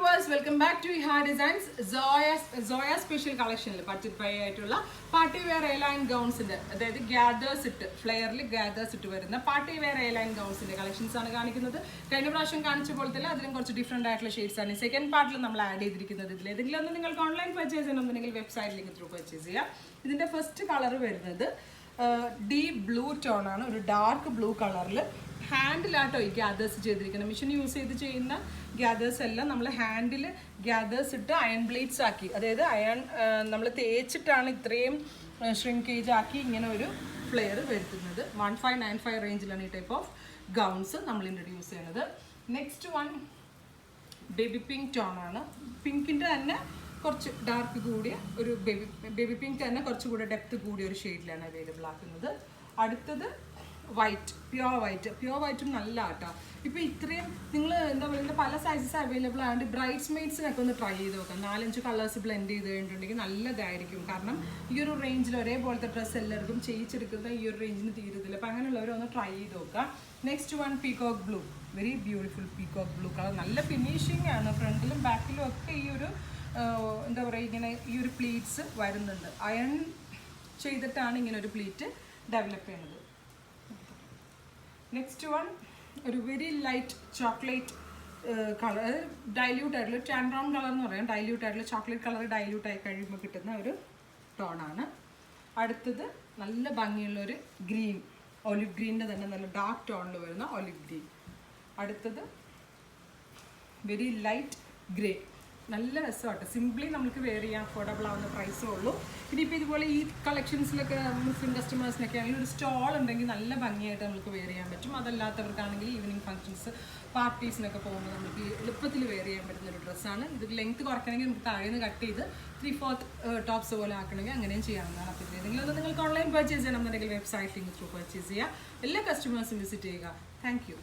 viewers, welcome back to Iha Designs. Zoya special collection budget buy ആയിട്ടുള്ള party wear airline ഗൗൺസിന്റെ അതായത് gathers ഇട്ട് ഫ്ലെയറിൽ gathers ഇട്ട് വരുന്ന party wear airline ഗൗൺസിന്റെ collections ആണ് കാണിക്കുന്നത്. കഴിഞ്ഞ പ്രാവശ്യം കാണിച്ച പോലെ തന്നെ അതിലും കുറച്ച് ഡിഫറെന്റ് ആയിട്ടുള്ള ഷെയ്ഡ്സ് ആണ് സെക്കൻഡ് പാർട്ടിൽ നമ്മൾ ആഡ് ചെയ്തിരിക്കുന്നത്. ഇതിൽ ഏതെങ്കിലും ഒന്ന് നിങ്ങൾക്ക് ഓൺലൈൻ പർച്ചേസ് ചെയ്യണമെന്നുണ്ടെങ്കിൽ വെബ്സൈറ്റ് ലിങ്ക് ത്രൂ പർച്ചേസ് ചെയ്യാം. ഇതിന്റെ ഫസ്റ്റ് കളർ വരുന്നത് ഡീപ് ബ്ലൂ ടോൺ ആണ്, ഒരു ഡാർക്ക് ബ്ലൂ കളറിൽ ഹാൻഡിലാട്ടോ ഈ ഗ്യാദേഴ്സ് ചെയ്തിരിക്കുന്നത്. മെഷീൻ യൂസ് ചെയ്ത് ചെയ്യുന്ന ഗ്യാദേഴ്സ് എല്ലാം നമ്മൾ ഹാൻഡിൽ ഗ്യാദേഴ്സ് ഇട്ട് അയൺ ബ്ലേഡ്സ് ആക്കി, അതായത് അയൺ നമ്മൾ തേച്ചിട്ടാണ് ഇത്രയും ഷ്രിങ്കേജ് ആക്കി ഇങ്ങനെ ഒരു ഫ്ലെയർ വരുത്തുന്നത്. 1595 റേഞ്ചിലാണ് ഈ ടൈപ്പ് ഓഫ് ഗൗൺസ് നമ്മൾ ഇൻട്രൊഡ്യൂസ് ചെയ്യുന്നത്. Next one baby pink tone ആണ്. പിങ്കിൻ്റെ തന്നെ കുറച്ച് ഡാർക്ക് കൂടിയ ഒരു ബേബി പിങ്ക് തന്നെ കുറച്ചുകൂടെ ഡെപ്ത് കൂടിയ ഒരു ഷെയ്ഡിലാണ് അവൈലബിൾ ആക്കുന്നത്. അടുത്തത് വൈറ്റ്, പ്യുവർ വൈറ്റും നല്ല ആട്ടോ. ഇപ്പോൾ ഇത്രയും നിങ്ങൾ എന്താ പറയുക, പല സൈസസ് അവൈലബിൾ ആയതുകൊണ്ട് ബ്രൈഡ്സ് മെയ്ഡ്സിനൊക്കെ ഒന്ന് ട്രൈ ചെയ്ത് നോക്കാം. 4-5 കളേഴ്സ് ബ്ലെൻഡ് ചെയ്ത് കഴിഞ്ഞിട്ടുണ്ടെങ്കിൽ നല്ലതായിരിക്കും. കാരണം ഈ ഒരു റേഞ്ചിൽ ഒരേപോലത്തെ ഡ്രസ്സ് എല്ലാവർക്കും ചെയ്യിച്ചെടുക്കുന്ന ഈ ഒരു റേഞ്ചിന് തീരത്തില്ല. അപ്പോൾ അങ്ങനെയുള്ളവരൊന്ന് ട്രൈ ചെയ്ത് നോക്കാം. Next one peacock blue, very beautiful peacock blue colour. നല്ല ഫിനിഷിംഗ് ആണ്, ഫ്രണ്ടിലും ബാക്കിലും ഒക്കെ ഈ ഒരു എന്താ പറയുക, ഇങ്ങനെ ഈ ഒരു പ്ലീറ്റ്സ് വരുന്നുണ്ട്. അയൺ ചെയ്തിട്ടാണ് ഇങ്ങനെ ഒരു പ്ലീറ്റ് ഡെവലപ്പ് ചെയ്യുന്നത്. നെക്സ്റ്റ് വൺ ഒരു very light chocolate colour, dilute ആയിട്ടുള്ള ടാൻ ബ്രൗൺ കളർ എന്ന് പറയാം. ഡൈല്യൂട്ട് ആയിട്ടുള്ള ചോക്ലേറ്റ് കളർ ഡൈല്യൂട്ട് ആയി കഴിയുമ്പോൾ കിട്ടുന്ന ഒരു ടോണാണ്. അടുത്തത് നല്ല ഭംഗിയുള്ളൊരു ഗ്രീൻ, ഒലിവ് ഗ്രീനിൻ്റെ തന്നെ നല്ല ഡാർക്ക് ടോണിൽ വരുന്ന ഒലിവ് ഗ്രീൻ. അടുത്തത് വെരി ലൈറ്റ് ഗ്രേ, നല്ല രസമായിട്ട് സിംപ്ലി നമുക്ക് വെയർ ചെയ്യാൻ അഫോർഡബിൾ ആവുന്ന പ്രൈസേ ഉള്ളൂ. ഇനിയിപ്പോൾ ഇതുപോലെ ഈ കളക്ഷൻസിലൊക്കെ മുസ്ലിം കസ്റ്റമേഴ്സിനൊക്കെ ആണെങ്കിൽ ഒരു സ്റ്റോൾ ഉണ്ടെങ്കിൽ നല്ല ഭംഗിയായിട്ട് നമുക്ക് വെയർ ചെയ്യാൻ പറ്റും. അതല്ലാത്തവർക്കാണെങ്കിൽ ഈവനിങ് ഫംഗ്ഷൻസ് പാർട്ടീസിനൊക്കെ പോകുമ്പോൾ നമുക്ക് എളുപ്പത്തിൽ വെയർ ചെയ്യാൻ പറ്റുന്ന ഒരു ഡ്രസ്സാണ്. ഇത് ലെങ്ത് കുറയ്ക്കണമെങ്കിൽ നമുക്ക് താഴെ നിന്ന് കട്ട് ചെയ്ത് 3/4 ടോപ്സ് പോലെ ആക്കണമെങ്കിൽ അങ്ങനെയും ചെയ്യാവുന്നതാണ്. അപ്പോൾ ഇതിലെങ്കിലും ഒന്ന് നിങ്ങൾക്ക് ഓൺലൈൻ പർച്ചേസ് ചെയ്യണമെന്നുണ്ടെങ്കിൽ വെബ്സൈറ്റ് ലിങ്ക് ത്രൂ പർച്ചേസ് ചെയ്യുക. എല്ലാ കസ്റ്റമേഴ്സും വിസിറ്റ് ചെയ്യുക. Thank you.